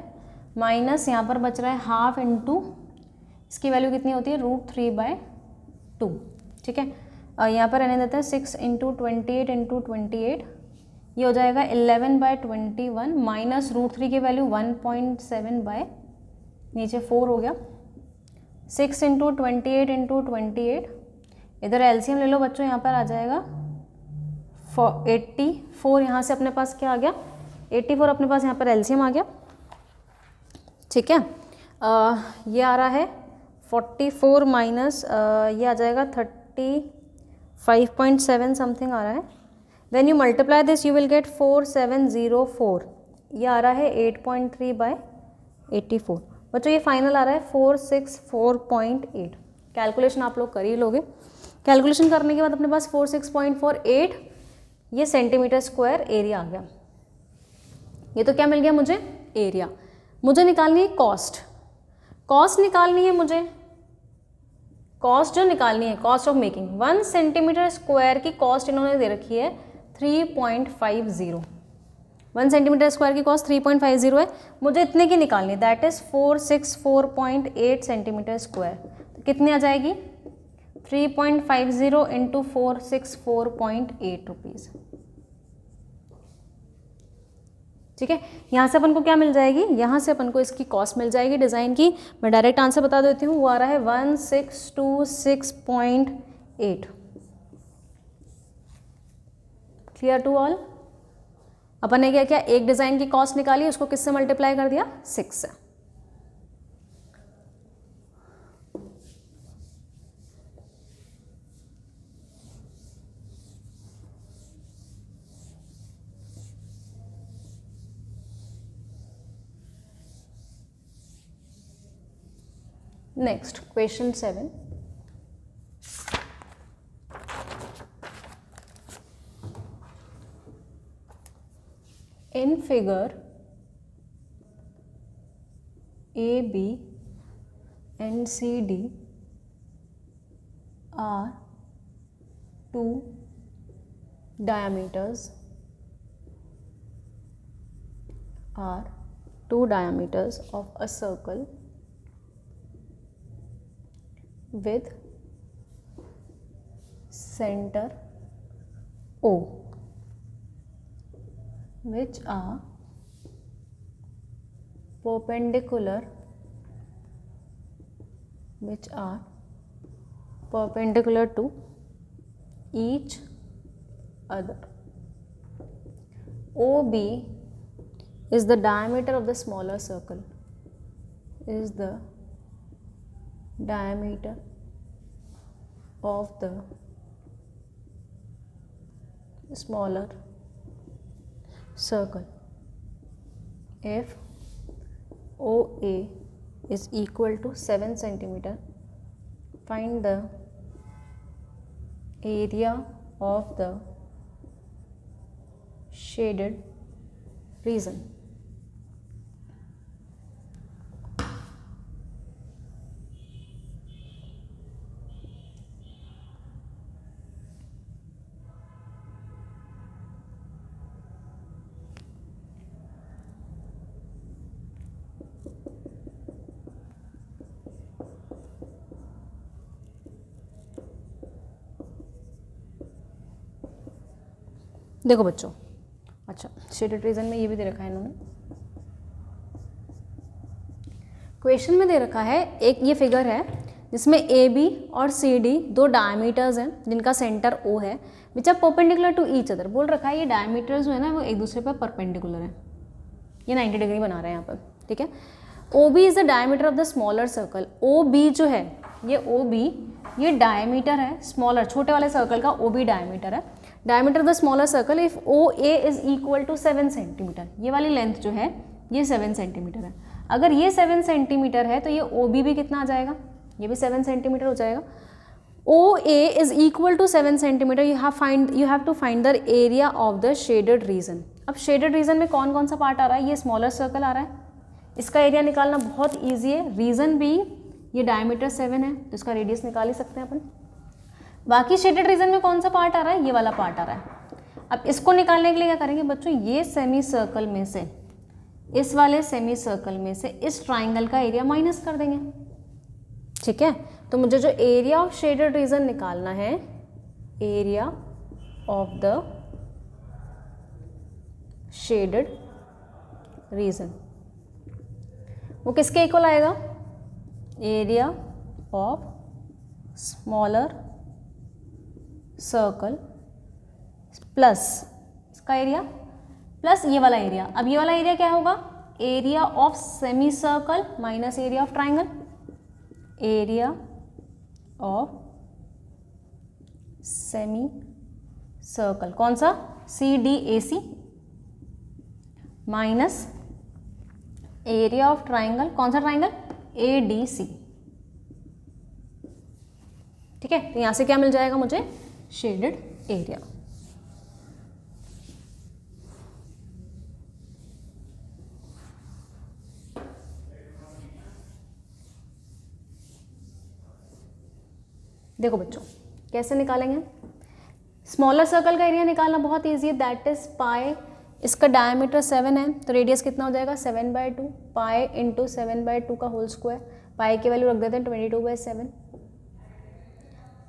S1: माइनस यहाँ पर बच रहा है हाफ इंटू, इसकी वैल्यू कितनी होती है, √3/2। ठीक है, और यहाँ पर रहने देते हैं 6 इंटू 28 इंटू 28, ये हो जाएगा 11/21 माइनस √3 की वैल्यू 1.7 नीचे 4 हो गया, 6 इंटू 28 इंटू 28, इधर एलसीएम ले लो बच्चों, यहाँ पर आ जाएगा 84, यहाँ से अपने पास क्या आ गया, 84 अपने पास यहाँ पर एलसीएम आ गया। ठीक है, ये आ रहा है 44 माइनस ये आ जाएगा 35.7 समथिंग आ रहा है। When you multiply this you will get 4704, ये आ रहा है 8.3/84। बच्चों ये फाइनल आ रहा है 464.8। कैलकुलेशन आप लोग कर ही लोगे, कैलकुलेशन करने के बाद अपने पास 46.48 ये सेंटीमीटर स्क्वायर एरिया आ गया। ये तो क्या मिल गया मुझे, एरिया। मुझे निकालनी है कॉस्ट, कॉस्ट निकालनी है मुझे, कॉस्ट जो निकालनी है, cost of making. 1 centimetre square की कॉस्ट इन्होंने दे रखी है 3.50। 1 सेंटीमीटर स्क्वायर की कॉस्ट 3.50 है, मुझे इतने की निकालनी है, दैट इज 464.8 सेंटीमीटर स्क्वायर। तो कितनी आ जाएगी, 3.50 इंटू 464.8 रुपीज़। ठीक है, यहाँ से अपन को क्या मिल जाएगी, यहाँ से अपन को इसकी कॉस्ट मिल जाएगी डिज़ाइन की। मैं डायरेक्ट आंसर बता देती हूँ, वो आ रहा है 1626.8। Clear to all. अपन ने क्या किया, एक डिज़ाइन की कॉस्ट निकाली, उसको किससे मल्टीप्लाई कर दिया, 6 से। Next question 7। In figure AB and CD are two diameters of a circle with center O, which are perpendicular to each other. OB is the diameter of the smaller circle, If OA is equal to 7 centimeter, find the area of the shaded region. देखो बच्चों, अच्छा शेडेड रीजन में ये भी दे रखा है इन्होंने, क्वेश्चन में दे रखा है एक ये फिगर है जिसमें ए बी और सी डी दो डायमीटर्स हैं जिनका सेंटर ओ है, which are perpendicular to each other. बोल रखा है ये डायमीटर्स जो है ना वो एक दूसरे पर परपेंडिकुलर है, ये 90 डिग्री बना रहे हैं यहाँ पर, ठीक है। O B is the diameter of the smaller circle. O B जो है ये ओ बी ये डायमीटर है स्मॉलर छोटे वाले सर्कल का, ओ बी डायमीटर है, diameter of the smaller circle if O A is equal to 7 centimetre. ये वाली लेंथ जो है ये 7 सेंटीमीटर है। अगर ये 7 सेंटीमीटर है तो ये ओ बी भी कितना आ जाएगा, ये भी 7 सेंटीमीटर हो जाएगा। O A is equal to 7 centimetre, you have to find the area of the shaded region. अब शेडेड रीजन में कौन कौन सा पार्ट आ रहा है, ये स्मॉलर सर्कल आ रहा है, इसका एरिया निकालना बहुत ईजी है। रीजन भी ये डायमीटर 7 है तो इसका रेडियस निकाल ही सकते हैं अपन। बाकी शेडेड रीजन में कौन सा पार्ट आ रहा है, ये वाला पार्ट आ रहा है। अब इसको निकालने के लिए क्या करेंगे बच्चों, ये सेमी सर्कल में से इस वाले सेमी सर्कल में से इस ट्राइंगल का एरिया माइनस कर देंगे, ठीक है। तो मुझे जो एरिया ऑफ शेडेड रीजन निकालना है, area of the shaded region, वो किसके इक्वल आएगा, area of smaller circle plus इसका एरिया प्लस ये वाला एरिया। अब ये वाला एरिया क्या होगा, area of semi circle minus area of triangle, area of semi circle कौन सा, C D A C, minus area of triangle कौन सा ट्राइंगल, ए डी सी, ठीक है। तो यहां से क्या मिल जाएगा मुझे, शेडेड एरिया। देखो बच्चों कैसे निकालेंगे, स्मॉलर सर्कल का एरिया निकालना बहुत इजी है, दैट इज पाई, इसका डायमीटर 7 है तो रेडियस कितना हो जाएगा 7/2, पाई इंटू 7/2 का होल स्क्वायर, पाई की वैल्यू रख देते हैं 22/7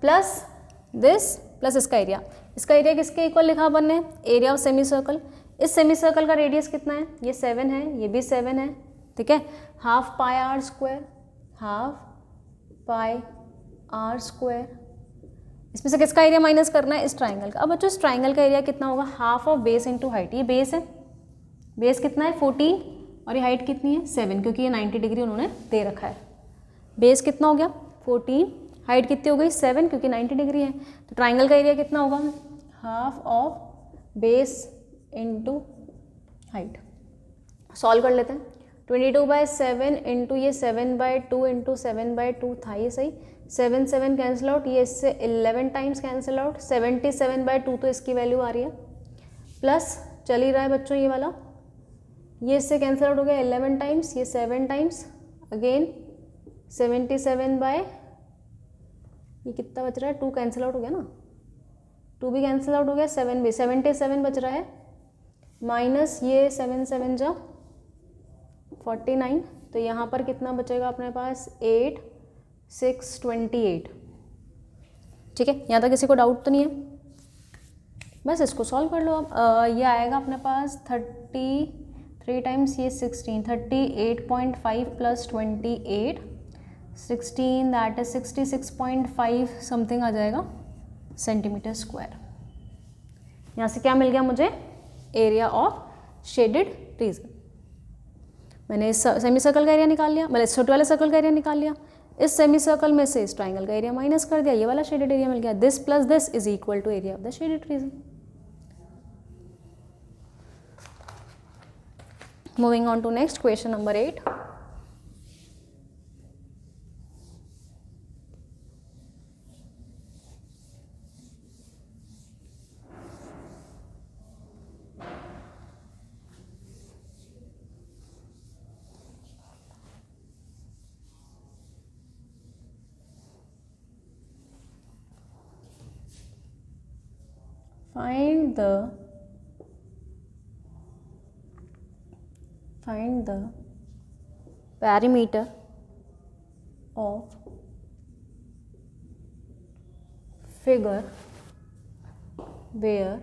S1: प्लस दिस प्लस इसका एरिया किसके इक्वल लिखा अपन ने, एरिया ऑफ सेमी सर्कल। इस सेमी सर्कल का रेडियस कितना है, ये 7 है, ये भी 7 है, ठीक है। हाफ पाई आर स्क्वायर, इसमें से किसका एरिया माइनस करना है, इस ट्राइंगल का। अब बच्चों इस ट्राइंगल का एरिया कितना होगा, half of base into height, ये बेस है, बेस कितना है 14 और ये हाइट कितनी है 7, क्योंकि ये 90 डिग्री उन्होंने दे रखा है। बेस कितना हो गया 14, हाइट कितनी हो गई 7 क्योंकि 90 डिग्री है, तो ट्राइंगल का एरिया कितना होगा, half of base into height. Solve कर लेते हैं, 22/7 इंटू ये 7/2 इंटू 7/2 था, ये सही, 7 कैंसिल आउट, ये इससे 11 टाइम्स कैंसिल आउट, 77/2 तो इसकी वैल्यू आ रही है, प्लस चल ही रहा है बच्चों ये वाला ये इससे कैंसिल आउट हो गया 11 टाइम्स, ये 7 टाइम्स, अगेन 77 बाय, ये कितना बच रहा है, 2 कैंसिल आउट हो गया ना, 2 भी कैंसिल आउट हो गया, 7 भी, 77 बच रहा है, माइनस ये 7 7 जा 49, तो यहाँ पर कितना बचेगा अपने पास 8 6 28। ठीक है, यहाँ तक किसी को डाउट तो नहीं है? बस इसको सॉल्व कर लो आप। ये आएगा अपने पास 33 टाइम्स ये 16, 38.5 प्लस 28 16, दैट इज 66.5 समथिंग आ जाएगा सेंटीमीटर स्क्वायर। यहाँ से क्या मिल गया मुझे? Area of shaded reason. मैंने इस सेमी सर्कल का एरिया निकाल लिया, मैंने इस छोटे वाले सर्कल का एरिया निकाल लिया, इस सेमी सर्कल में से इस ट्राइंगल का एरिया माइनस कर दिया, ये वाला शेडेड एरिया मिल गया। This plus this is equal to area of the shaded region. Moving on to next question number 8। find the perimeter of figure where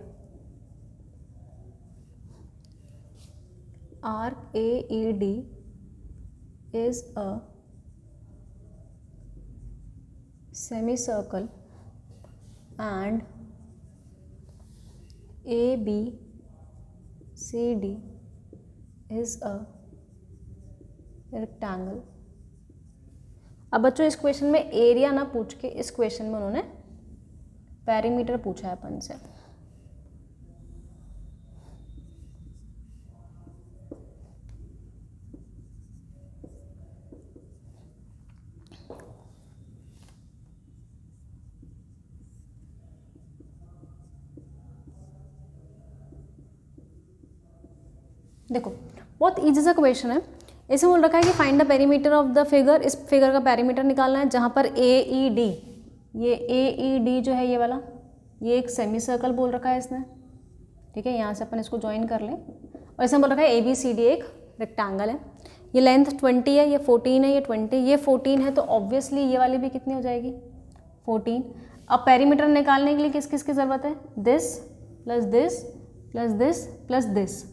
S1: arc AED is a semicircle and ABCD is a rectangle। अब बच्चों इस क्वेश्चन में एरिया ना पूछ के इस क्वेश्चन में उन्होंने पेरीमीटर पूछा है अपन से। देखो बहुत इजी सा क्वेश्चन है। इसे बोल रखा है कि find the perimeter of the figure, इस फिगर का पेरीमीटर निकालना है जहाँ पर AED, ये AED जो है ये वाला, ये एक सेमी सर्कल बोल रखा है इसने। ठीक है, यहाँ से अपन इसको ज्वाइन कर लें। और इसमें बोल रखा है ABCD एक रेक्टेंगल है, ये लेंथ 20 है, ये 14 है, ये 20, ये 14 है, तो ऑब्वियसली ये वाली भी कितनी हो जाएगी 14। अब पेरीमीटर निकालने के लिए किस किस की ज़रूरत है? This plus this plus this plus this.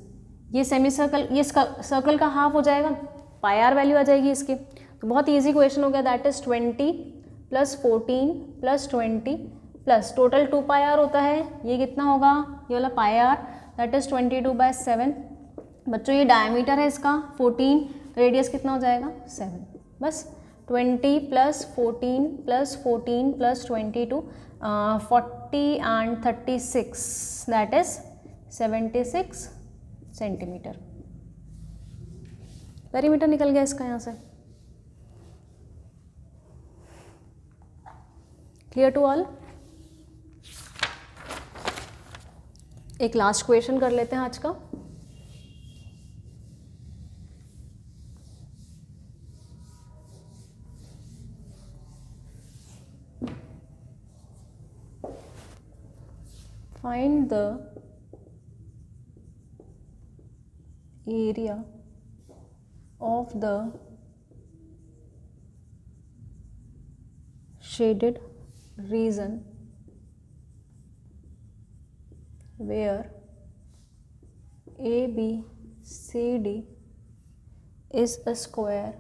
S1: ये सेमी सर्कल, ये सर्कल का हाफ हो जाएगा, पाई आर वैल्यू आ जाएगी इसकी। तो बहुत इजी क्वेश्चन हो गया, that is 20 plus 14 plus 20 plus total 2 pi r होता है, ये कितना होगा ये वाला पाई आर, दैट इज 22/7। बच्चों ये डायमीटर है इसका 14, रेडियस कितना हो जाएगा 7। बस 20 plus 14 plus 14 plus 22 40 and 36, that is 76 centimetre. Perimeter निकल गया इसका यहाँ से। Clear to all? एक लास्ट क्वेश्चन कर लेते हैं आज का। Find the area of the shaded region where ABCD is a square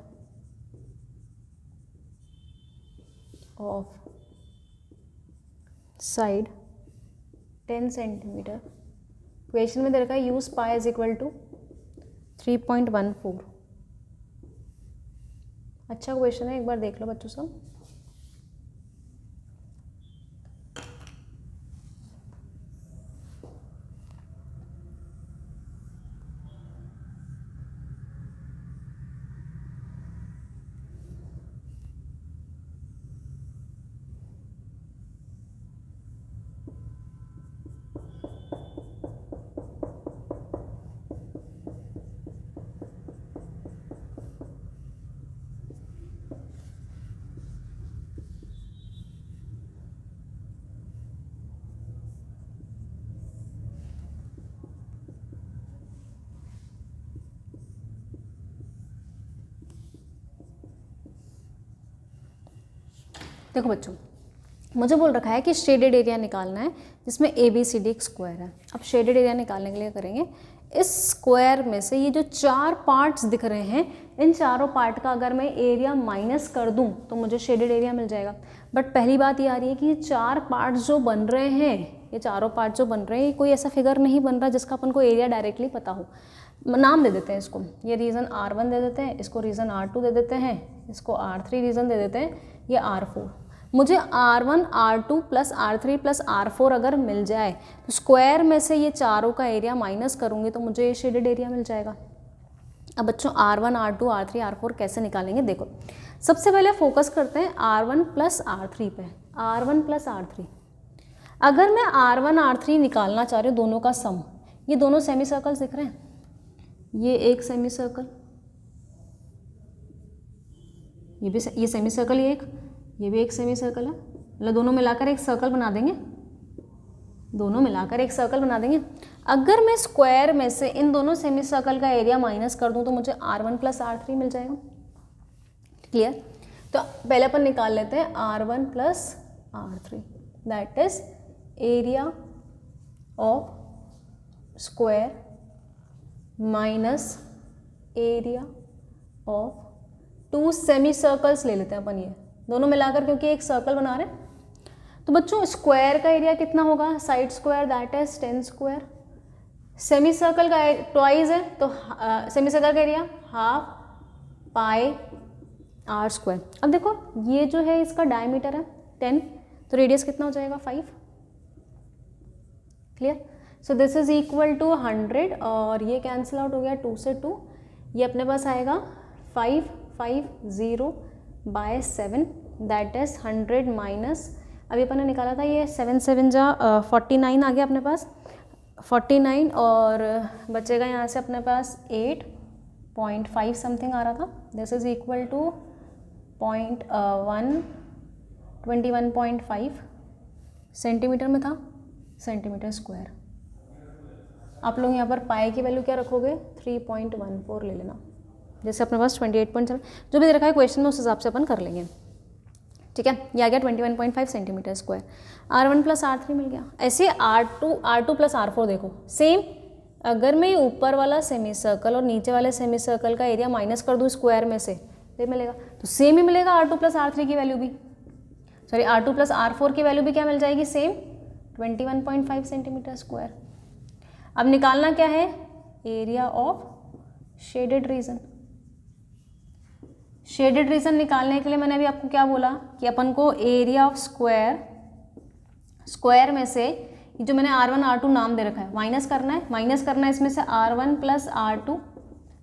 S1: of side 10 centimeter। Question में दे रखा है use pi is equal to 3.14। अच्छा क्वेश्चन है, एक बार देख लो बच्चों सब। देखो बच्चों, मुझे बोल रखा है कि शेडेड एरिया निकालना है जिसमें ABCD एक स्क्वायर है। अब शेडेड एरिया निकालने के लिए करेंगे, इस स्क्वायर में से ये जो 4 पार्ट्स दिख रहे हैं, इन चारों पार्ट का अगर मैं एरिया माइनस कर दूं तो मुझे शेडेड एरिया मिल जाएगा। बट पहली बात ये आ रही है कि ये 4 पार्ट्स जो बन रहे हैं, ये चारों पार्ट जो बन रहे हैं, कोई ऐसा फिगर नहीं बन रहा जिसका अपन को एरिया डायरेक्टली पता हो। नाम दे देते हैं इसको, ये रीज़न R1 दे देते हैं, इसको रीज़न R2 दे देते हैं, इसको R3 रीज़न दे देते हैं, ये R4। मुझे R1, R2 plus R3 plus R4 अगर मिल जाए तो स्क्वायर में से ये चारों का एरिया माइनस करूँगी तो मुझे ये शेडेड एरिया मिल जाएगा। अब बच्चों R1, R2, R3, R4 कैसे निकालेंगे, देखो सबसे पहले फोकस करते हैं R1 प्लस R3 पे। R1 प्लस R3, अगर मैं R1, R3 निकालना चाह रही हूँ दोनों का सम, ये दोनों सेमी सर्कल्स दिख रहे हैं, ये एक सेमी सर्कल, ये सेमी सर्कल, ये भी एक सेमी सर्कल है, मतलब दोनों मिलाकर एक सर्कल बना देंगे, दोनों मिलाकर एक सर्कल बना देंगे। अगर मैं स्क्वायर में से इन दोनों सेमी सर्कल का एरिया माइनस कर दूं तो मुझे R1 प्लस R3 मिल जाएगा। क्लियर? तो पहले अपन निकाल लेते हैं R1 plus R3, that is area of square minus area of 2 semi circles ले लेते हैं अपन, ये दोनों मिलाकर क्योंकि एक सर्कल बना रहे हैं। तो बच्चों स्क्वायर का एरिया कितना होगा, side square that is 10 square, semi circle का ट्वाइस है तो सेमी सर्कल का एरिया हाफ पाई R स्क्वायर। अब देखो ये जो है इसका डायमीटर है 10, तो रेडियस कितना हो जाएगा 5। Clear? So this is equal to 100 और ये कैंसिल आउट हो गया 2 से 2, ये अपने पास आएगा 550/7 दैट इज 100 माइनस, अभी अपन ने निकाला था ये 7 7 जा 49 आ गया अपने पास 49, और बचेगा यहाँ से अपने पास 8.5 समथिंग आ रहा था। This is equal to 21.5 centimetre में था, सेंटीमीटर स्क्वायर। आप लोग यहाँ पर पाई की वैल्यू क्या रखोगे, 3.14 ले लेना, जैसे अपने पास 28.7 जो भी दे रखा है क्वेश्चन में उस हिसाब से अपन कर लेंगे। ठीक है, ये आ गया 21.5 centimetre square. R1 plus R3 मिल गया। ऐसे R2 प्लस R4 देखो सेम, अगर मैं ऊपर वाला सेमी सर्कल और नीचे वाले सेमी सर्कल का एरिया माइनस कर दूँ स्क्वायर में से तो मिलेगा, तो सेम ही मिलेगा R2 प्लस R3 की वैल्यू भी, सॉरी R2 प्लस R4 की वैल्यू भी क्या मिल जाएगी, सेम 21.5 सेंटीमीटर स्क्वायर। अब निकालना क्या है, area of shaded reason. Shaded region निकालने के लिए मैंने अभी आपको क्या बोला कि अपन को एरिया ऑफ स्क्वायर में से जो मैंने R1 R2 नाम दे रखा है माइनस करना है इसमें से R1 plus R2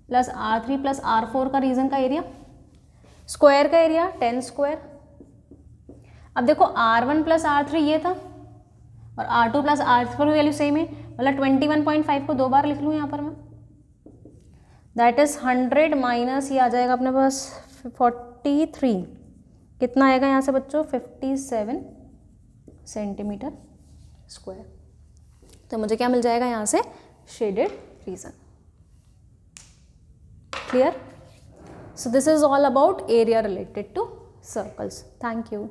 S1: plus R3 plus R4 का रीजन का एरिया, स्क्वायर का एरिया 10 स्क्वायर। अब देखो R1 प्लस R3 ये था और R2 प्लस R4 की वैल्यू सेम है, मतलब 21.5 को 2 बार लिख लूँ यहाँ पर मैं, दैट इज 100 माइनस ये आ जाएगा अपने पास 43, कितना आएगा यहाँ से बच्चों 57 सेंटीमीटर स्क्वायर। तो मुझे क्या मिल जाएगा यहाँ से, shaded region. Clear? So this is all about area related to circles. Thank you.